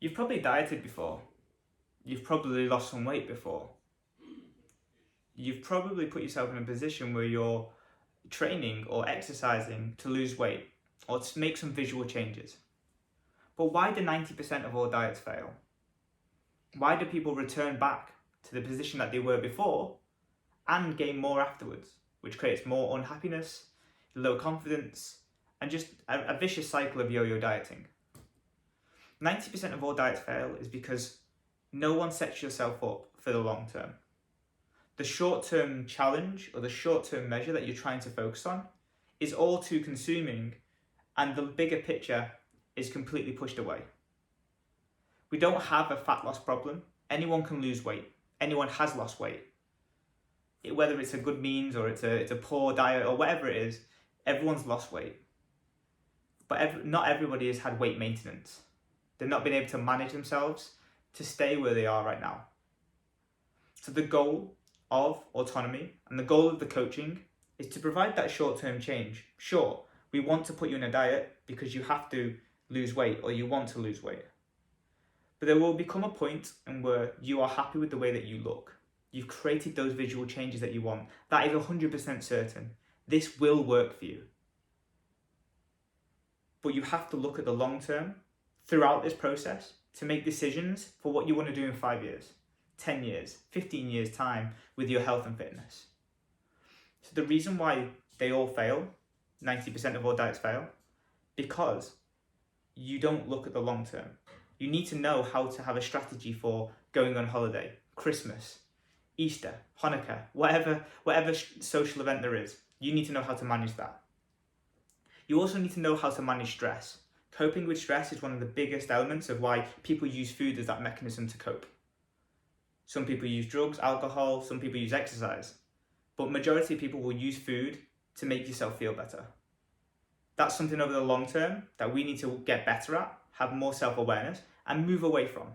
You've probably dieted before. You've probably lost some weight before. You've probably put yourself in a position where you're training or exercising to lose weight or to make some visual changes. But why do 90% of all diets fail? Why do people return back to the position that they were before and gain more afterwards, which creates more unhappiness, low confidence, and just a vicious cycle of yo-yo dieting? 90% of all diets fail is because no one sets yourself up for the long term. The short-term challenge or the short-term measure that you're trying to focus on is all too consuming, and the bigger picture is completely pushed away. We don't have a fat loss problem. Anyone can lose weight. Anyone has lost weight. Whether it's a good means or it's a poor diet or whatever it is, everyone's lost weight. But not everybody has had weight maintenance. They've not been able to manage themselves to stay where they are right now. So the goal of autonomy and the goal of the coaching is to provide that short-term change. Sure, we want to put you in a diet because you have to lose weight or you want to lose weight. But there will become a point in where you are happy with the way that you look. You've created those visual changes that you want. That is 100% certain. This will work for you. But you have to look at the long term throughout this process to make decisions for what you want to do in 5 years, 10 years, 15 years time with your health and fitness. So the reason why they all fail, 90% of all diets fail, because you don't look at the long term. You need to know how to have a strategy for going on holiday, Christmas, Easter, Hanukkah, whatever social event there is. You need to know how to manage that. You also need to know how to manage stress. Coping with stress is one of the biggest elements of why people use food as that mechanism to cope. Some people use drugs, alcohol, some people use exercise. But majority of people will use food to make yourself feel better. That's something over the long term that we need to get better at, have more self-awareness, and move away from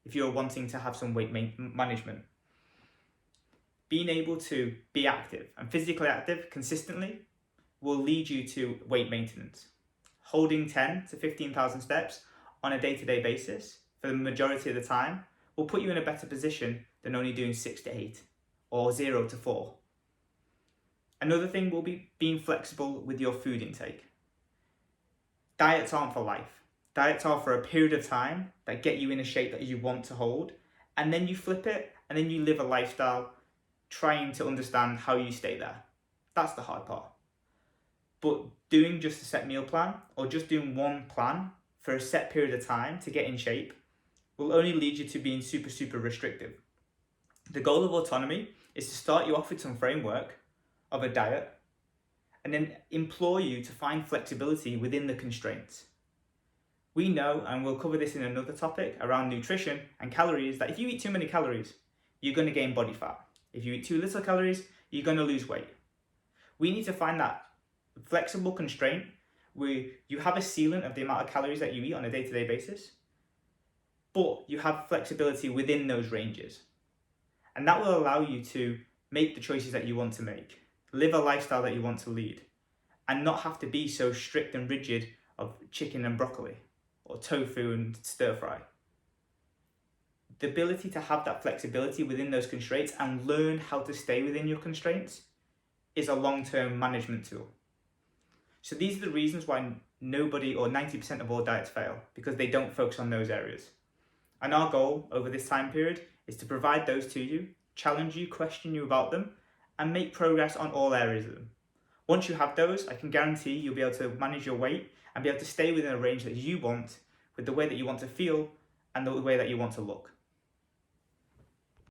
if you're wanting to have some weight management. Being able to be active and physically active consistently will lead you to weight maintenance. Holding 10 to 15,000 steps on a day-to-day basis for the majority of the time will put you in a better position than only doing 6 to 8 or 0 to 4. Another thing will be being flexible with your food intake. Diets aren't for life. Diets are for a period of time that get you in a shape that you want to hold, and then you flip it, and then you live a lifestyle trying to understand how you stay there. That's the hard part. But doing just a set meal plan or just doing one plan for a set period of time to get in shape will only lead you to being super, super restrictive. The goal of autonomy is to start you off with some framework of a diet and then implore you to find flexibility within the constraints. We know, and we'll cover this in another topic around nutrition and calories, that if you eat too many calories, you're going to gain body fat. If you eat too little calories, you're going to lose weight. We need to find that flexible constraint where you have a ceiling of the amount of calories that you eat on a day-to-day basis, but you have flexibility within those ranges. And that will allow you to make the choices that you want to make, live a lifestyle that you want to lead, and not have to be so strict and rigid of chicken and broccoli or tofu and stir fry. The ability to have that flexibility within those constraints and learn how to stay within your constraints is a long-term management tool. So these are the reasons why nobody or 90% of all diets fail, because they don't focus on those areas. And our goal over this time period is to provide those to you, challenge you, question you about them, and make progress on all areas of them. Once you have those, I can guarantee you'll be able to manage your weight and be able to stay within a range that you want, with the way that you want to feel and the way that you want to look.